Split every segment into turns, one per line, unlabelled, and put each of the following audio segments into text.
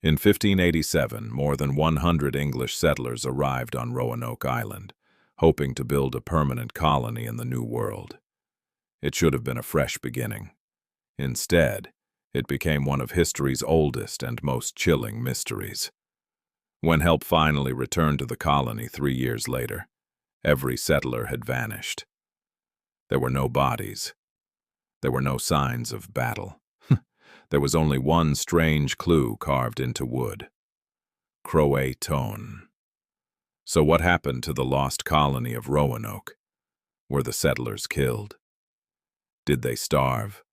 In 1587, more than 100 English settlers arrived on Roanoke Island, hoping to build a permanent colony in the New World. It should have been a fresh beginning. Instead, it became one of history's oldest and most chilling mysteries. When help finally returned to the colony 3 years later, every settler had vanished. There were no bodies. There were no signs of battle. There was only one strange clue carved into wood: CROATOAN. So what happened to the lost colony of Roanoke? Were the settlers killed? Did they starve?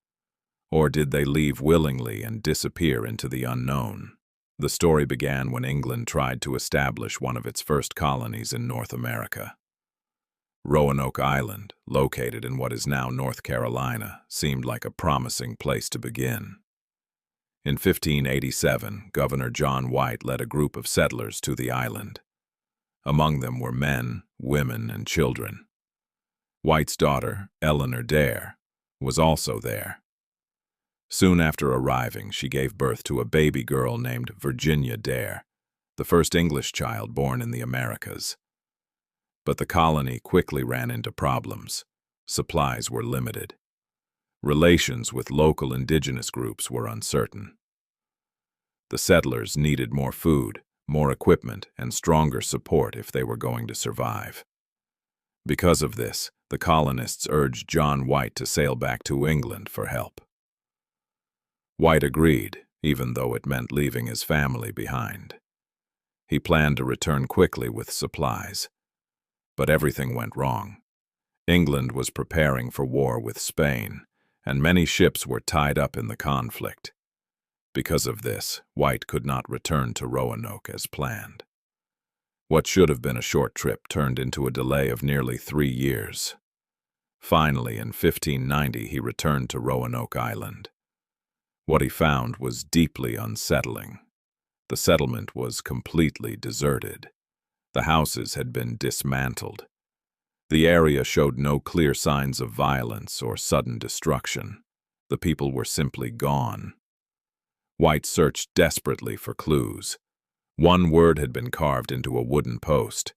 Or did they leave willingly and disappear into the unknown? The story began when England tried to establish one of its first colonies in North America. Roanoke Island, located in what is now North Carolina, seemed like a promising place to begin. In 1587, Governor John White led a group of settlers to the island. Among them were men, women, and children. White's daughter, Eleanor Dare, was also there. Soon after arriving, she gave birth to a baby girl named Virginia Dare, the first English child born in the Americas. But the colony quickly ran into problems. Supplies were limited. Relations with local indigenous groups were uncertain. The settlers needed more food, more equipment, and stronger support if they were going to survive. Because of this, the colonists urged John White to sail back to England for help. White agreed, even though it meant leaving his family behind. He planned to return quickly with supplies. But everything went wrong. England was preparing for war with Spain, and many ships were tied up in the conflict. Because of this, White could not return to Roanoke as planned. What should have been a short trip turned into a delay of nearly 3 years. Finally, in 1590, he returned to Roanoke Island. What he found was deeply unsettling. The settlement was completely deserted. The houses had been dismantled. The area showed no clear signs of violence or sudden destruction. The people were simply gone. White searched desperately for clues. One word had been carved into a wooden post: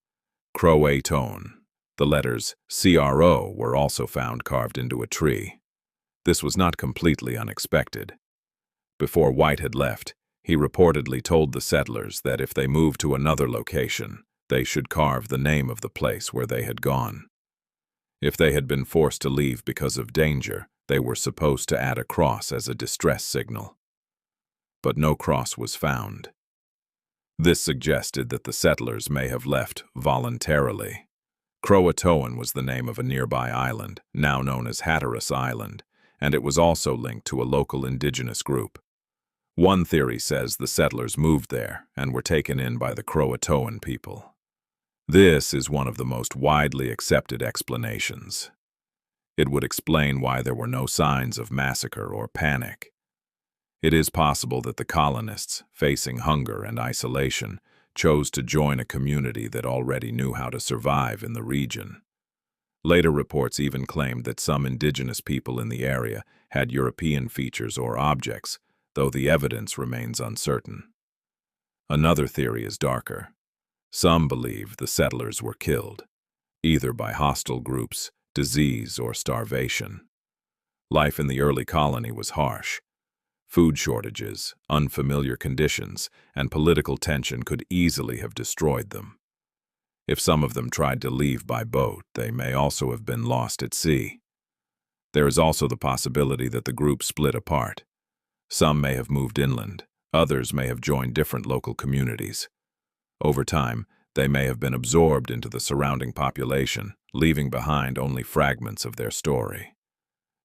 CROATOAN. The letters CRO were also found carved into a tree. This was not completely unexpected. Before White had left, he reportedly told the settlers that if they moved to another location, they should carve the name of the place where they had gone. If they had been forced to leave because of danger, they were supposed to add a cross as a distress signal. But no cross was found. This suggested that the settlers may have left voluntarily. CROATOAN was the name of a nearby island, now known as Hatteras Island, and it was also linked to a local indigenous group. One theory says the settlers moved there and were taken in by the CROATOAN people. This is one of the most widely accepted explanations. It would explain why there were no signs of massacre or panic. It is possible that the colonists, facing hunger and isolation, chose to join a community that already knew how to survive in the region. Later reports even claimed that some indigenous people in the area had European features or objects, though the evidence remains uncertain. Another theory is darker. Some believe the settlers were killed, either by hostile groups, disease, or starvation. Life in the early colony was harsh. Food shortages, unfamiliar conditions, and political tension could easily have destroyed them. If some of them tried to leave by boat, they may also have been lost at sea. There is also the possibility that the group split apart. Some may have moved inland, others may have joined different local communities. Over time, they may have been absorbed into the surrounding population, leaving behind only fragments of their story.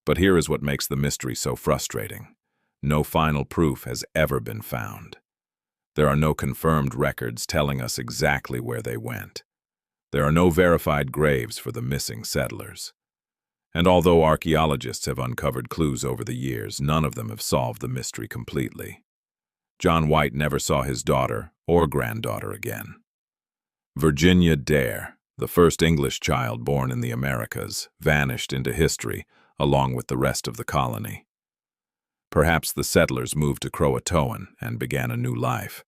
But here is what makes the mystery so frustrating. No final proof has ever been found. There are no confirmed records telling us exactly where they went. There are no verified graves for the missing settlers. And although archaeologists have uncovered clues over the years, none of them have solved the mystery completely. John White never saw his daughter or granddaughter again. Virginia Dare, the first English child born in the Americas, vanished into history along with the rest of the colony. Perhaps the settlers moved to CROATOAN and began a new life.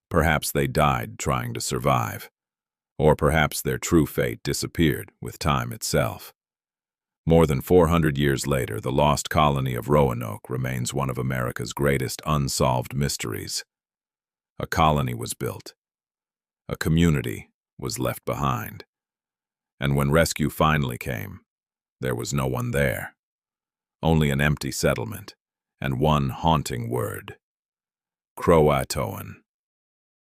Perhaps they died trying to survive. Or perhaps their true fate disappeared with time itself. More than 400 years later, the lost colony of Roanoke remains one of America's greatest unsolved mysteries. A colony was built. A community was left behind. And when rescue finally came, there was no one there. Only an empty settlement and one haunting word: CROATOAN.